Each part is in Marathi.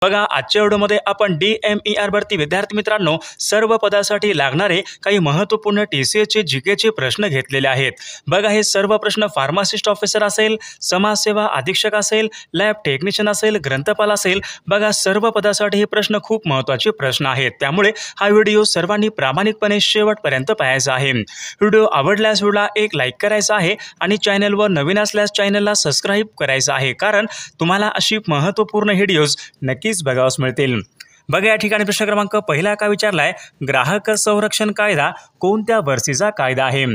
बघा आजच्या व्हिडिओमध्ये आपण DMER भरती विद्यार्थी मित्रांनो सर्व पदासाठी लागणारे काही महत्त्वपूर्ण TCS चे GK चे प्रश्न घेतलेले आहेत। बघा हे सर्व प्रश्न फार्मासिस्ट ऑफिसर असेल, समाजसेवा अधीक्षक असेल, लॅब टेक्निशियन असेल, ग्रंथपाल असेल, बघा सर्व पदासाठी हे प्रश्न खूप महत्त्वाचे प्रश्न आहेत। त्यामुळे हा व्हिडिओ सर्वांनी प्रामाणिकपणे शेवटपर्यंत पाहायचा आहे। व्हिडिओ आवडल्यास व्हिडिओला एक लाईक करायचा आहे आणि चॅनलवर नवीन असल्यास चॅनलला सबस्क्राइब करायचं आहे, कारण तुम्हाला अशी महत्त्वपूर्ण व्हिडिओज नक्कीच बघावयास मिळतील। बघा या ठिकाणी प्रश्न क्रमांक पहिला काय विचारलाय, ग्राहक संरक्षण कायदा कोणत्या वर्षीचा कायदा आहे?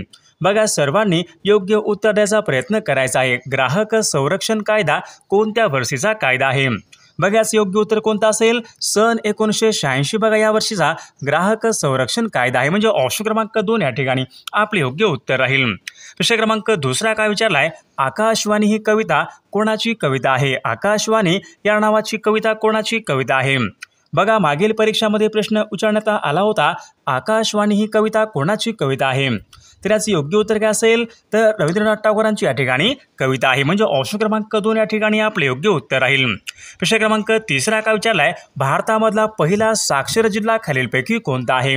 बघा सर्वांनी योग्य उत्तर द्यायचा प्रयत्न करायचा आहे। ग्राहक संरक्षण कायदा कोणत्या वर्षीचा कायदा आहे? बघाच योग्य उत्तर कोणतं असेल, सन 1986 बघा या वर्षीचा ग्राहक संरक्षण कायदा आहे, म्हणजे ऑप्शन क्रमांक 2 या ठिकाणी आपले योग्य उत्तर राहील। प्रश्न क्रमांक दुसरा काय विचारलाय, आकाशवाणी ही कविता कोणाची कविता आहे? आकाशवाणी या नावाची कविता कोणाची कविता आहे? बघा मागील परीक्षामध्ये प्रश्न विचारण्यात आला होता, आकाशवाणी ही कविता कोणाची कविता आहे? तर याचे योग्य उत्तर काय असेल, तर रवींद्रनाथ टागोरांची या ठिकाणी कविता आहे, म्हणजे ऑप्शन क्रमांक 2 या ठिकाणी आपले योग्य उत्तर राहील। प्रश्न क्रमांक तिसरा काय विचारलाय, भारतामधला पहिला साक्षर जिल्हा खालीलपैकी कोणता आहे?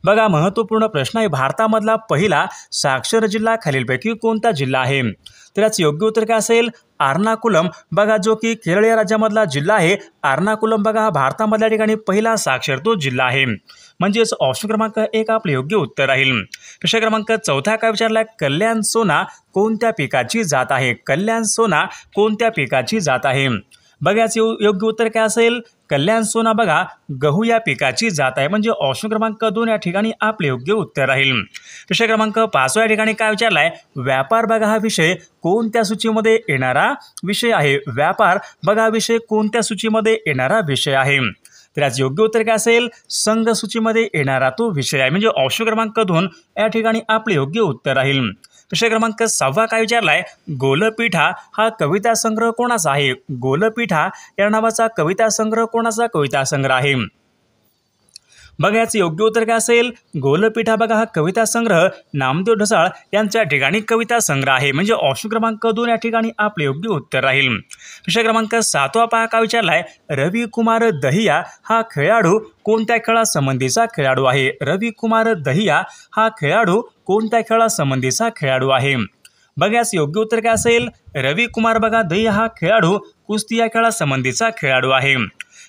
बघा महत्त्वपूर्ण प्रश्न आहे, भारतामधला पहिला साक्षर जिल्हा खालीलपैकी कोणता जिल्हा आहे? तर याचे योग्य उत्तर काय असेल, एर्नाकुलम बघा, जो की केरळ या राज्यामधला जिल्हा आहे। एर्नाकुलम बघा हा भारतामधल्या ठिकाणी पहिला साक्षर तो जिल्हा आहे, म्हणजेच ऑप्शन क्रमांक 1 आपले योग्य उत्तर राहील। प्रश्न क्रमांक चौथा काय विचारलाय, कल्याण सोना कोणत्या पिकाची जात आहे? कल्याण सोना कोणत्या पिकाची जात आहे? बघा याचे योग्य उत्तर काय असेल, कल्याण सोना बघा गहू या पिकाची जात आहे, म्हणजे ऑप्शन क्रमांक 2 या ठिकाणी आपले योग्य उत्तर राहील। प्रश्न क्रमांक 5 या ठिकाणी काय विचारलाय, व्यापार बघा हा विषय कोणत्या सूचीमध्ये येणारा विषय आहे? व्यापार बघा विषय कोणत्या सूचीमध्ये येणारा विषय आहे? तर याचे योग्य उत्तर काय असेल, संघ सूचीमध्ये येणारा तो विषय आहे, म्हणजे ऑप्शन क्रमांक 2 या ठिकाणी आपले योग्य उत्तर राहील। प्रश्न क्रमांक 6 काय विचारलाय, गोलपीठा हा कविता संग्रह कोणाचा आहे? गोलपीठा या नावाचा कविता संग्रह कोणाचा कविता संग्रह आहे? बघा याचे योग्य उत्तर काय असेल, गोलपीठा बघा हा कविता संग्रह नामदेव ढसाळ यांच्या ठिकाणी कविता संग्रह आहे, म्हणजे ऑप्शन क्रमांक 2 या ठिकाणी आपले योग्य उत्तर राहील। प्रश्न क्रमांक 7 पहा काय विचारलाय, रविकुमार दहिया हा खेळाडू कोणत्या खेळासंबंधीचा खेळाडू आहे? रविकुमार दहिया हा खेळाडू कोणत्या खेळासंबंधीचा खेळाडू आहे? बघा याचे योग्य उत्तर काय असेल, रविकुमार बघा दहिया हा खेळाडू कुस्ती या खेळासंबंधीचा खेळाडू आहे।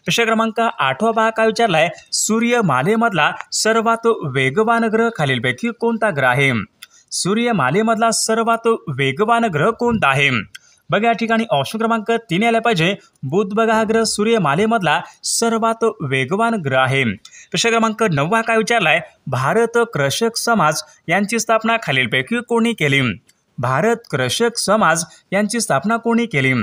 प्रश्न क्रमांक 8 पहा काय विचारलाय, सूर्यमालेमधला सर्वात वेगवान ग्रह खालीलपैकी कोणता ग्रह आहे? सूर्यमालेमधला सर्वात वेगवान ग्रह कोणता आहे? बघा या ठिकाणी ऑप्शन क्रमांक 3 यायला पाहिजे, बुध बघा हा ग्रह सूर्यमालेमधला सर्वात वेगवान ग्रह आहे। प्रश्न क्रमांक 9 काय विचारलाय, भारत कृषक समाज यांची स्थापना खालीलपैकी कोणी केली? भारत कृषक समाज यांची स्थापना कोणी केली?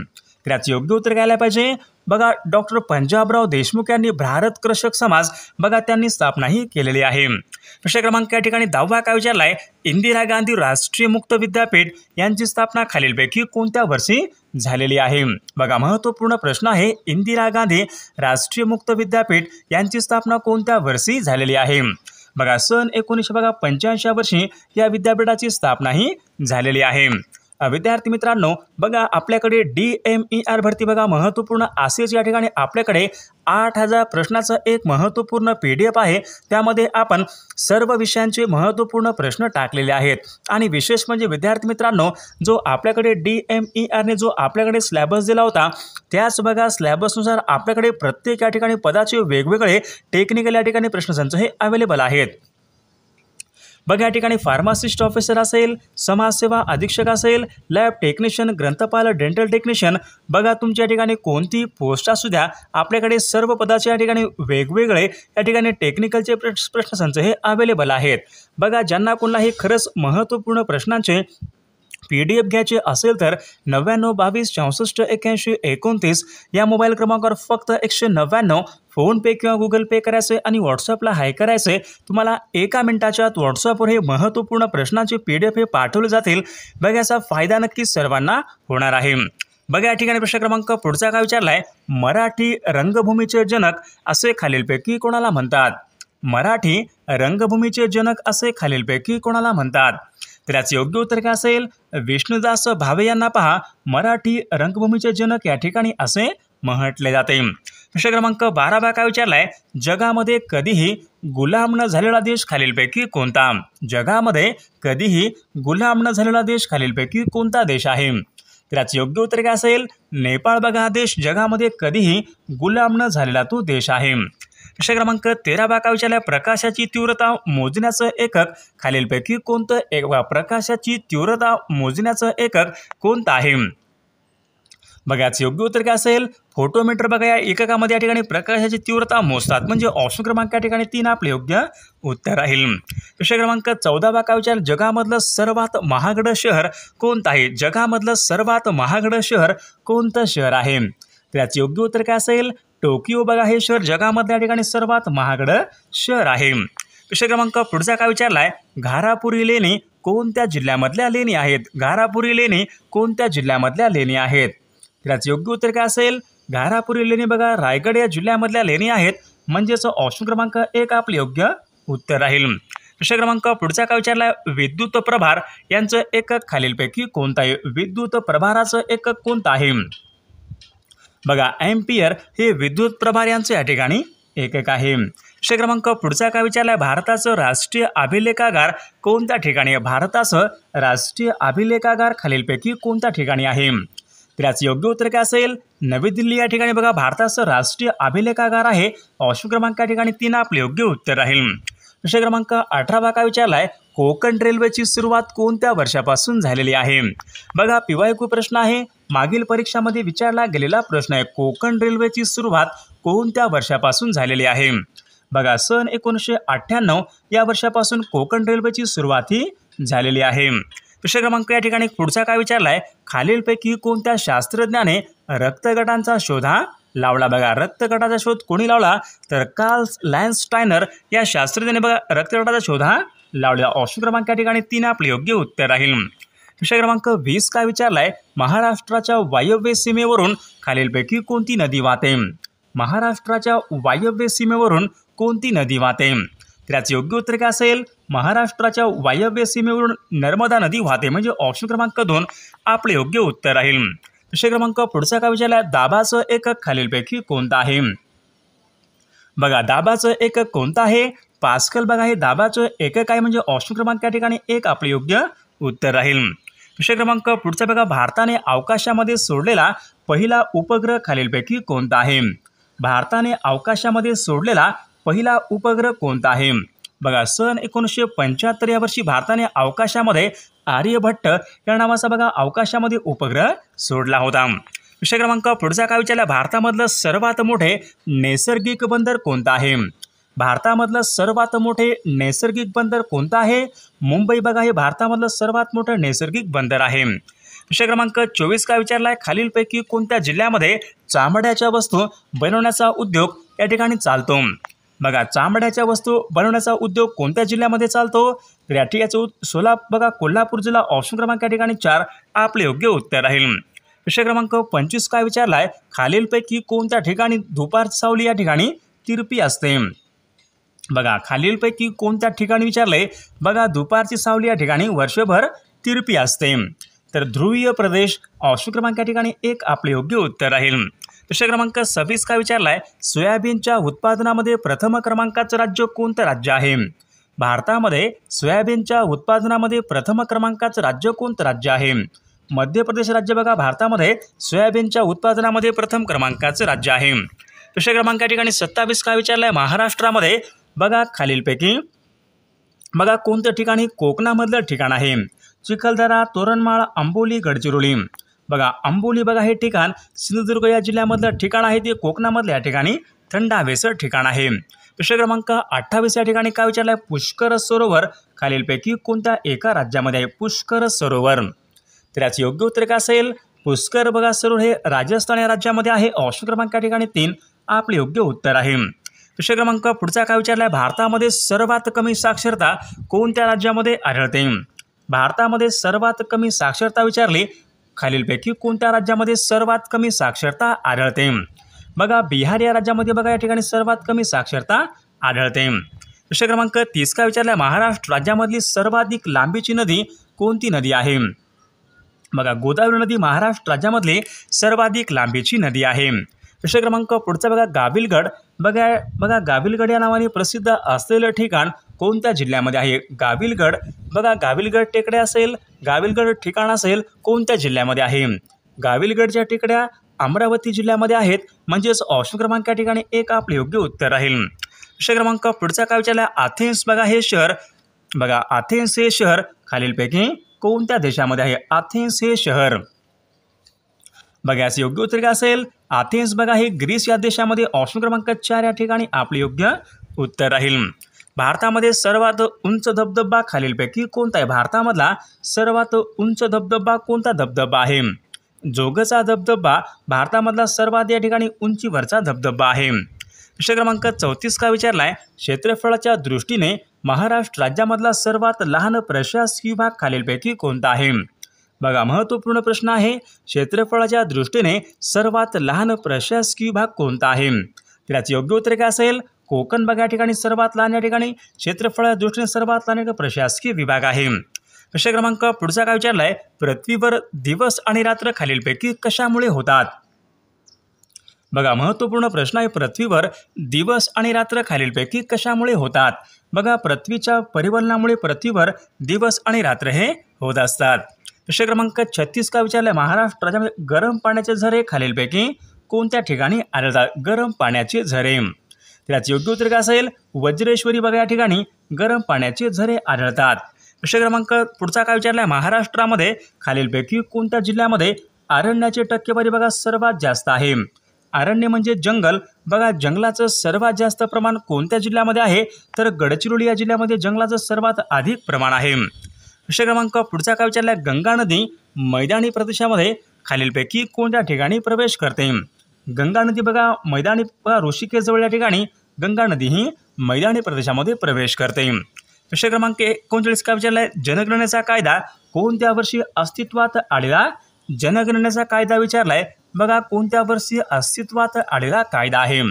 तर याचे योग्य उत्तर घ्यायला पाहिजे, बघा डॉक्टर पंजाबराव देशमुख यांनी भारत कृषक समाज बघा त्यांनी स्थापना ही केलेली आहे। प्रश्न क्रमांक या ठिकाणी 10 काय विचारलाय, इंदिरा गांधी राष्ट्रीय मुक्त विद्यापीठ यांची स्थापना खालीलपैकी कोणत्या वर्षी झालेली आहे? बघा महत्त्वपूर्ण प्रश्न आहे, इंदिरा गांधी राष्ट्रीय मुक्त विद्यापीठ यांची स्थापना कोणत्या वर्षी झालेली आहे? बघा सन 1985 वर्षी या विद्यापीठाची स्थापना ही झालेली आहे। विद्यार्थी मित्रांनो बघा आपल्याकडे DMER भरती बघा महत्त्वपूर्ण असेच या ठिकाणी आपल्याकडे 8000 प्रश्नाचं एक महत्त्वपूर्ण PDF आहे, त्यामध्ये आपण सर्व विषयांचे महत्त्वपूर्ण प्रश्न टाकलेले आहेत। आणि विशेष म्हणजे विद्यार्थी मित्रांनो, जो आपल्याकडे DMER ने जो आपल्याकडे सिलेबस दिला होता, त्याच बघा सिलेबसनुसार आपल्याकडे प्रत्येक या ठिकाणी पदाचे वेगवेगळे टेक्निकल या ठिकाणी प्रश्नसंच हे अवेलेबल आहेत। बघा या ठिकाणी फार्मासिस्ट ऑफिसर असेल, समाजसेवा अधीक्षक असेल, लॅब टेक्निशियन, ग्रंथपाल, डेंटल टेक्निशियन, बघा तुमच्या ठिकाणी कोणती पोस्ट असू द्या, आपल्याकडे सर्व पदाचे या ठिकाणी वेगवेगळे या ठिकाणी टेक्निकलचे प्रश्नसंच हे अवेलेबल आहेत। बघा ज्यांना कोणालाही खरंच महत्त्वपूर्ण प्रश्नांचे PDF घ्यायचे असेल तर 99 22 64 81 29 या मोबाईल क्रमांकावर फक्त 199 फोनपे किंवा गुगल पे करायचे आणि व्हॉट्सअपला हाय करायचे। तुम्हाला 1 मिनिटाच्या आत व्हॉट्सअपवर हे महत्त्वपूर्ण प्रश्नांचे PDF हे पाठवले जातील। बघा याचा फायदा नक्कीच सर्वांना होणार आहे। बघा या ठिकाणी प्रश्न क्रमांक पुढचा काय विचारलाय, मराठी रंगभूमीचे जनक असे खालीलपैकी कोणाला म्हणतात? मराठी रंगभूमीचे जनक असे खालीलपैकी कोणाला म्हणतात? तर याचे योग्य उत्तर काय असेल, विष्णुदास भावे यांना पहा मराठी रंगभूमीचे जनक या ठिकाणी असे म्हटले जाते। प्रश्न क्रमांक 12 काय विचारलाय, जगामध्ये कधीही गुलाम न झालेला देश खालीलपैकी कोणता? जगामध्ये कधीही गुलाम न झालेला देश खालीलपैकी कोणता देश आहे? तर याचे योग्य उत्तर काय असेल? नेपाळ. बघा हा देश जगामध्ये कधीही गुलाम न झालेला तो देश आहे. प्रश्न क्रमांक 13 काय विचारलाय, प्रकाशाची तीव्रता मोजण्याचं एकक खालीलपैकी कोणतं? प्रकाशाची तीव्रता मोजण्याचं एकक कोणतं आहे? बघा याचं योग्य उत्तर काय असेल? फोटोमीटर. बघा या एककामध्ये या ठिकाणी प्रकाशाची तीव्रता मोजतात, म्हणजे ऑप्शन क्रमांक या ठिकाणी 3 आपले योग्य उत्तर राहील. प्रश्न क्रमांक 14 काय विचार, जगामधलं सर्वात महागडं शहर कोणतं आहे? जगामधलं सर्वात महागडं शहर कोणतं शहर आहे? तर याचं योग्य उत्तर काय असेल? टोकियो. बघा हे शहर जगामधल्या ठिकाणी सर्वात महागडं शहर आहे. प्रश्न क्रमांक पुढचा काय विचारलाय, घारापुरी लेणी कोणत्या जिल्ह्यामधल्या लेणी आहेत? घारापुरी लेणी कोणत्या जिल्ह्यामधल्या लेणी आहेत? त्याचं योग्य उत्तर काय असेल? घारापुरी लेणी बघा रायगड या जिल्ह्यामधल्या लेणी आहेत, म्हणजेच ऑप्शन क्रमांक 1 आपले योग्य उत्तर राहील. प्रश्न क्रमांक पुढचा काय विचारलाय, विद्युत प्रभार यांचं एकक खालीलपैकी कोणतं आहे? विद्युत प्रभाराचं एकक कोणतं आहे? बघा एम्पियर हे विद्युत प्रभार यांचं या ठिकाणी एकक आहे. प्रश्न क्रमांक पुढचा काय विचारलाय, भारताचं राष्ट्रीय अभिलेखागार कोणत्या ठिकाणी आहे? भारताचं राष्ट्रीय अभिलेखागार खालीलपैकी कोणत्या ठिकाणी आहे? तर याचं योग्य उत्तर काय असेल? नवी दिल्ली या ठिकाणी बघा भारताचं राष्ट्रीय अभिलेखागार आहे. ऑप्शन क्रमांक या ठिकाणी 3 आपले योग्य उत्तर राहील. प्रश्न क्रमांक 18 काय विचारलाय, कोकण रेल्वेची सुरुवात कोणत्या वर्षापासून झालेली आहे? बघा PYQ प्रश्न आहे, मागील परीक्षामध्ये विचारला गेलेला प्रश्न आहे. कोकण रेल्वेची सुरुवात कोणत्या वर्षापासून झालेली आहे? बघा सन 1998 या वर्षापासून कोकण रेल्वेची सुरुवात ही झालेली आहे. प्रश्न क्रमांक या ठिकाणी पुढचा काय विचारलाय, खालीलपैकी कोणत्या शास्त्रज्ञाने रक्तगटांचा शोध लावला? बघा रक्तगटाचा शोध कोणी लावला? तर कार्ल लँडस्टायनर या शास्त्रज्ञाने बघा रक्तगटाचा शोध लावला. ऑप्शन क्रमांक या ठिकाणी 3 आपले योग्य उत्तर राहील. प्रश्न क्रमांक 20 काय विचारलाय, महाराष्ट्राच्या वायव्य सीमेवरून खालीलपैकी कोणती नदी वाहते? महाराष्ट्राच्या वायव्य सीमेवरून कोणती नदी वाहते? त्याचं योग्य उत्तर काय असेल? महाराष्ट्राच्या वायव्य सीमेवरून नर्मदा नदी वाहते, म्हणजे ऑप्शन क्रमांक 2 आपले योग्य उत्तर राहील. प्रश्न क्रमांक पुढचा काय विचारलाय, दाबाचं एकक खालीलपैकी कोणतं आहे? बघा दाबाचं एकक कोणतं आहे? पास्कल. बघा हे दाबाचं एकक आहे, म्हणजे ऑप्शन क्रमांक या ठिकाणी 1 आपले योग्य उत्तर राहील. प्रश्न क्रमांक पुढचा बघा, भारताने अवकाशामध्ये सोडलेला पहिला उपग्रह खालीलपैकी कोणता आहे? भारताने अवकाशामध्ये सोडलेला पहिला उपग्रह कोणता आहे? बघा सन 1975 या वर्षी भारताने अवकाशामध्ये आर्यभट्ट या नावाचा बघा अवकाशामध्ये उपग्रह सोडला होता. प्रश्न क्रमांक पुढचा काय विचारला, भारतामधलं सर्वात मोठे नैसर्गिक बंदर कोणतं आहे? भारतामधलं सर्वात मोठे नैसर्गिक बंदर कोणतं आहे? मुंबई. बघा हे भारतामधलं सर्वात मोठं नैसर्गिक बंदर आहे. प्रश्न क्रमांक 24 काय विचारलाय, खालीलपैकी कोणत्या जिल्ह्यामध्ये चामड्याच्या वस्तू बनवण्याचा उद्योग या ठिकाणी चालतो? बघा चामड्याच्या वस्तू बनवण्याचा उद्योग कोणत्या जिल्ह्यामध्ये चालतो? तर या ठिकाणी बघा कोल्हापूर जिल्हा. ऑप्शन क्रमांक या ठिकाणी 4 आपले योग्य उत्तर राहील. प्रश्न क्रमांक 25 काय विचारलाय, खालीलपैकी कोणत्या ठिकाणी दुपारची सावली या ठिकाणी तिरपी असते? बघा खालीलपैकी कोणत्या ठिकाणी विचारले? बघा दुपारची सावली या ठिकाणी वर्षभर तिरपी असते. तर ध्रुवीय प्रदेश. ऑप्शन क्रमांक या ठिकाणी 1 आपले योग्य उत्तर राहील. प्रश्न क्रमांक 26 काय विचारलाय, सोयाबीनच्या उत्पादनामध्ये प्रथम क्रमांकाचं राज्य कोणतं राज्य आहे? भारतामध्ये सोयाबीनच्या उत्पादनामध्ये प्रथम क्रमांकाचं राज्य कोणतं राज्य आहे? मध्य प्रदेश राज्य. बघा भारतामध्ये सोयाबीनच्या उत्पादनामध्ये प्रथम क्रमांकाचं राज्य आहे. प्रश्न क्रमांक या ठिकाणी 27 काय विचारलाय, महाराष्ट्रामध्ये बघा खालीलपैकी बघा कोणत्या ठिकाणी कोकणामधलं ठिकाण आहे? चिखलदरा, तोरणमाळ, आंबोली, गडचिरोली. बघा आंबोली बघा हे ठिकाण सिंधुदुर्ग या जिल्ह्यामधलं ठिकाण आहे, ते कोकणामधल्या ठिकाणी थंड हवेचं ठिकाण आहे. प्रश्न क्रमांक 28 या ठिकाणी काय विचारलाय, पुष्कर सरोवर खालीलपैकी कोणत्या एका राज्यामध्ये आहे? पुष्कर सरोवर. तर याचं योग्य उत्तर काय असेल? पुष्कर बघा सरोवर हे राजस्थान या राज्यामध्ये आहे. ऑप्शन क्रमांक या ठिकाणी 3 आपले योग्य उत्तर आहे. प्रश्न क्रमांक पुढचा काय विचारलाय, भारतामध्ये सर्वात कमी साक्षरता कोणत्या राज्यामध्ये आढळते? भारतामध्ये सर्वात कमी साक्षरता विचारली, खालीलपैकी कोणत्या राज्यामध्ये सर्वात कमी साक्षरता आढळते? बघा बिहार या राज्यामध्ये बघा या ठिकाणी सर्वात कमी साक्षरता आढळते. प्रश्न क्रमांक 30 काय विचारलाय, महाराष्ट्र राज्यामधली सर्वाधिक लांबीची नदी कोणती नदी आहे? बघा गोदावरी नदी महाराष्ट्र राज्यामधली सर्वाधिक लांबीची नदी आहे. प्रश्न क्रमांक पुढचा बघा गाविलगड. बघा गाविलगड या नावाने प्रसिद्ध असलेलं ठिकाण कोणत्या जिल्ह्यामध्ये आहे? गाविलगड बघा गाविलगड टेकड्या असेल, गाविलगड ठिकाण असेल कोणत्या जिल्ह्यामध्ये आहे? गाविलगडच्या टेकड्या अमरावती जिल्ह्यामध्ये आहेत. म्हणजेच ऑप्शन क्रमांक या ठिकाणी एक आपले योग्य उत्तर राहील. प्रश्न क्रमांक पुढचा काय विचारला? अथेन्स बघा हे शहर, बघा अथेन्स हे शहर खालीलपैकी कोणत्या देशामध्ये आहे? अथेन्स हे शहर बघा याचे योग्य उत्तर काय असेल? अथेन्स बघा हे ग्रीस या देशामध्ये ऑप्शन क्रमांक 4 या ठिकाणी आपले योग्य उत्तर राहील. भारतामध्ये सर्वात उंच धबधबा खालीलपैकी कोणता आहे? भारतामधला सर्वात उंच धबधबा कोणता धबधबा आहे? जोगचा धबधबा भारतामधला सर्वात या ठिकाणी उंचीवरचा धबधबा आहे. प्रश्न क्रमांक 34 का विचारलाय? क्षेत्रफळाच्या दृष्टीने महाराष्ट्र राज्यामधला सर्वात लहान प्रशासकीय विभाग खालीलपैकी कोणता आहे? बघा महत्त्वपूर्ण प्रश्न आहे. क्षेत्रफळाच्या दृष्टीने सर्वात लहान प्रशासकीय विभाग कोणता आहे? तर याचे योग्य उत्तर काय असेल? कोकण बघा या ठिकाणी सर्वात लहान या ठिकाणी क्षेत्रफळाच्या दृष्टीने सर्वात लहान प्रशासकीय विभाग आहे. प्रश्न क्रमांक पुढचा काय विचारलाय? पृथ्वीवर दिवस आणि रात्र खालीलपैकी कशामुळे होतात? बघा महत्त्वपूर्ण प्रश्न आहे. पृथ्वीवर दिवस आणि रात्र खालीलपैकी कशामुळे होतात? बघा पृथ्वीच्या परिवलनामुळे पृथ्वीवर दिवस आणि रात्र हे होत असतात. प्रश्न क्रमांक 36 का विचारलाय? महाराष्ट्र राज्यामध्ये गरम पाण्याचे झरे खालीलपैकी कोणत्या ठिकाणी आढळतात? गरम पाण्याचे झरे. त्याचे योग्य उत्तर काय असेल? वज्रेश्वरी बघा या ठिकाणी गरम पाण्याचे झरे आढळतात. प्रश्न क्रमांक पुढचा काय विचारलाय? महाराष्ट्रामध्ये खालीलपैकी कोणत्या जिल्ह्यामध्ये अरण्याची टक्केवारी बघा सर्वात जास्त आहे? अरण्य म्हणजे जंगल बघा जंगलाचं सर्वात जास्त प्रमाण कोणत्या जिल्ह्यामध्ये आहे? तर गडचिरोली या जिल्ह्यामध्ये जंगलाचं सर्वात अधिक प्रमाण आहे. प्रश्न क्रमांक पुढचा काय विचारलाय? गंगा नदी मैदानी प्रदेशामध्ये खालीलपैकी कोणत्या ठिकाणी प्रवेश करते? गंगा नदी बघा मैदानी ऋषिकेश जवळ या ठिकाणी गंगा नदी ही मैदानी प्रदेशामध्ये प्रवेश करते. प्रश्न क्रमांक 39 का विचारलाय? जनगणनेचा कायदा कोणत्या वर्षी अस्तित्वात आलेला? जनगणनेचा कायदा विचारलाय बघा कोणत्या वर्षी अस्तित्वात आलेला कायदा आहे?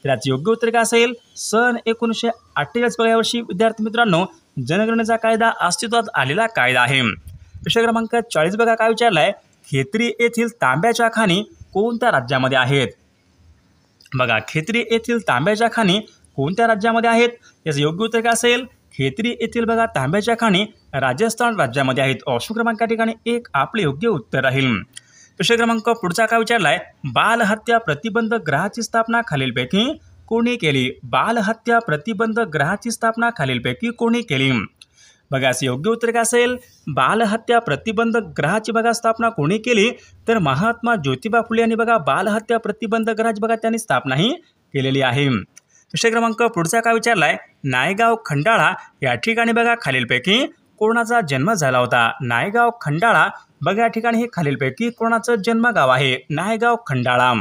त्याचे योग्य उत्तर काय असेल? सन 1948 बघा यावर्षी विद्यार्थी मित्रांनो जनगणनेचा कायदा अस्तित्वात आलेला कायदा आहे. प्रश्न क्रमांक 40 बघा काय विचारलाय? खेत्री येथील तांब्याच्या खाणी कोणत्या राज्यामध्ये आहेत? बघा खेत्री येथील तांब्याच्या खाणी कोणत्या राज्यामध्ये आहेत? याचं योग्य उत्तर काय असेल? खेत्री येथील बघा तांब्याच्या खाणी राजस्थान राज्यामध्ये आहेत. ऑप्शन क्रमांक ठिकाणी एक आपले योग्य उत्तर राहील. प्रश्न क्रमांक पुढचा काय विचारलाय? बालहत्या प्रतिबंध ग्रहाची स्थापना खालीलपैकी कोणी केली? बालहत्या प्रतिबंध ग्रहाची स्थापना खालीलपैकी कोणी केली? बघा याचे योग्य उत्तर काय असेल? बालहत्या प्रतिबंध ग्रहाची बघा स्थापना कोणी केली? तर महात्मा ज्योतिबा फुले यांनी बघा बालहत्या प्रतिबंध ग्रहाची बघा त्यांनी स्थापना ही केलेली आहे. प्रश्न क्रमांक पुढचा काय विचारलाय? नायगाव खंडाळा या ठिकाणी बघा खालीलपैकी कोणाचा जन्म झाला होता? नायगाव खंडाळा बघा या ठिकाणी हे खालीलपैकी कोणाचं जन्मगाव आहे? नायगाव खंडाळा.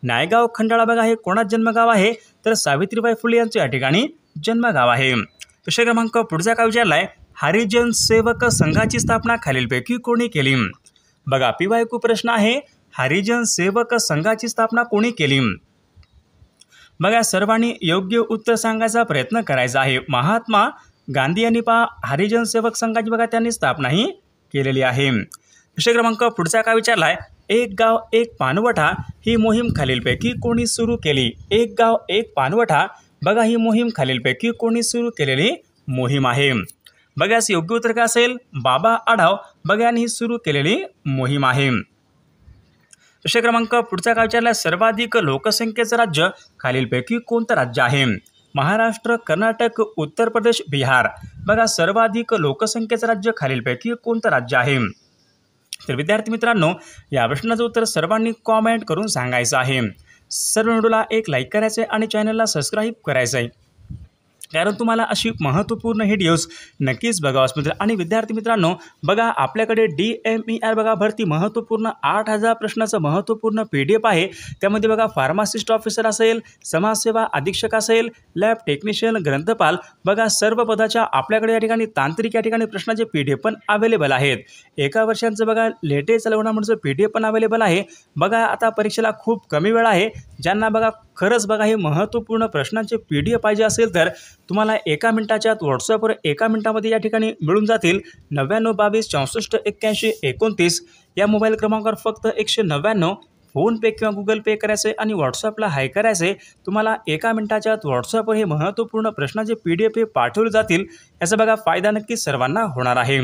नायगाव खंडाळा बघा हे कोणाचं जन्मगाव आहे? तर सावित्रीबाई फुले यांचं या ठिकाणी जन्मगाव आहे. प्रश्न क्रमांक पुढचा काय विचारलाय? हरिजन सेवक संघाची स्थापना खालीलपैकी कोणी केली? बघा PYQ प्रश्न आहे. हरिजन सेवक संघाची स्थापना कोणी केली? बघा सर्वांनी योग्य उत्तर सांगायचा प्रयत्न करायचा आहे. महात्मा गांधी यांनी पहा हरिजन सेवक संघाची बघा त्यांनी स्थापना ही केलेली आहे. प्रश्न क्रमांक पुढचा काय विचारलाय? एक गाव एक पाणवठा ही मोहीम खालीलपैकी कोणी सुरू केली? एक गाव एक पाणवठा बघा ही मोहीम खालीलपैकी कोणी सुरू केलेली मोहीम आहे? बघा याचं योग्य उत्तर काय असेल? बाबा आढाव बघा यांनी ही सुरू केलेली मोहीम आहे. प्रश्न क्रमांक पुढचा काय विचारलाय? सर्वाधिक लोकसंख्येचं राज्य खालीलपैकी कोणतं राज्य आहे? महाराष्ट्र, कर्नाटक, उत्तर प्रदेश, बिहार बघा सर्वाधिक लोकसंख्येचं राज्य खालीलपैकी कोणतं राज्य आहे? तर विद्यार्थी मित्रांनो या प्रश्नाचं उत्तर सर्वांनी कॉमेंट करून सांगायचं आहे. सर्व व्हिडिओला एक लाईक करायचं आहे आणि चॅनलला सबस्क्राईब करायचं आहे, कारण तुम्हाला अशी महत्त्वपूर्ण व्हिडिओज नक्कीच बघावास मिळतील. आणि विद्यार्थी मित्रांनो बघा आपल्याकडे DMER बघा भरती महत्त्वपूर्ण 8000 प्रश्नाचं महत्त्वपूर्ण PDF आहे. त्यामध्ये बघा फार्मासिस्ट ऑफिसर असेल, समाजसेवा अधीक्षक असेल, लॅब टेक्निशियन, ग्रंथपाल बघा सर्व पदाच्या आपल्याकडे या ठिकाणी तांत्रिक या ठिकाणी प्रश्नाचे PDF पण अवेलेबल आहेत. एका वर्षांचं बघा लेटेस्ट लवणामुळेचं PDF पण अवेलेबल आहे. बघा आता परीक्षेला खूप कमी वेळ आहे. ज्यांना बघा खरंच बघा हे महत्त्वपूर्ण प्रश्नांचे PDF पाहिजे असेल तर तुम्हाला एका मिनिटाच्या आत व्हॉट्सअपवर एका मिनिटामध्ये या ठिकाणी मिळून जातील. 99 22 64 81 29 या मोबाईल क्रमांकावर फक्त 199 फोनपे किंवा गुगल पे करायचं आहे आणि व्हॉट्सअपला हाय करायचं आहे. तुम्हाला एका मिनिटाच्या आत व्हॉट्सअपवर हे महत्त्वपूर्ण प्रश्नाचे PDF हे पाठवले जातील. याचा बघा फायदा नक्कीच सर्वांना होणार आहे.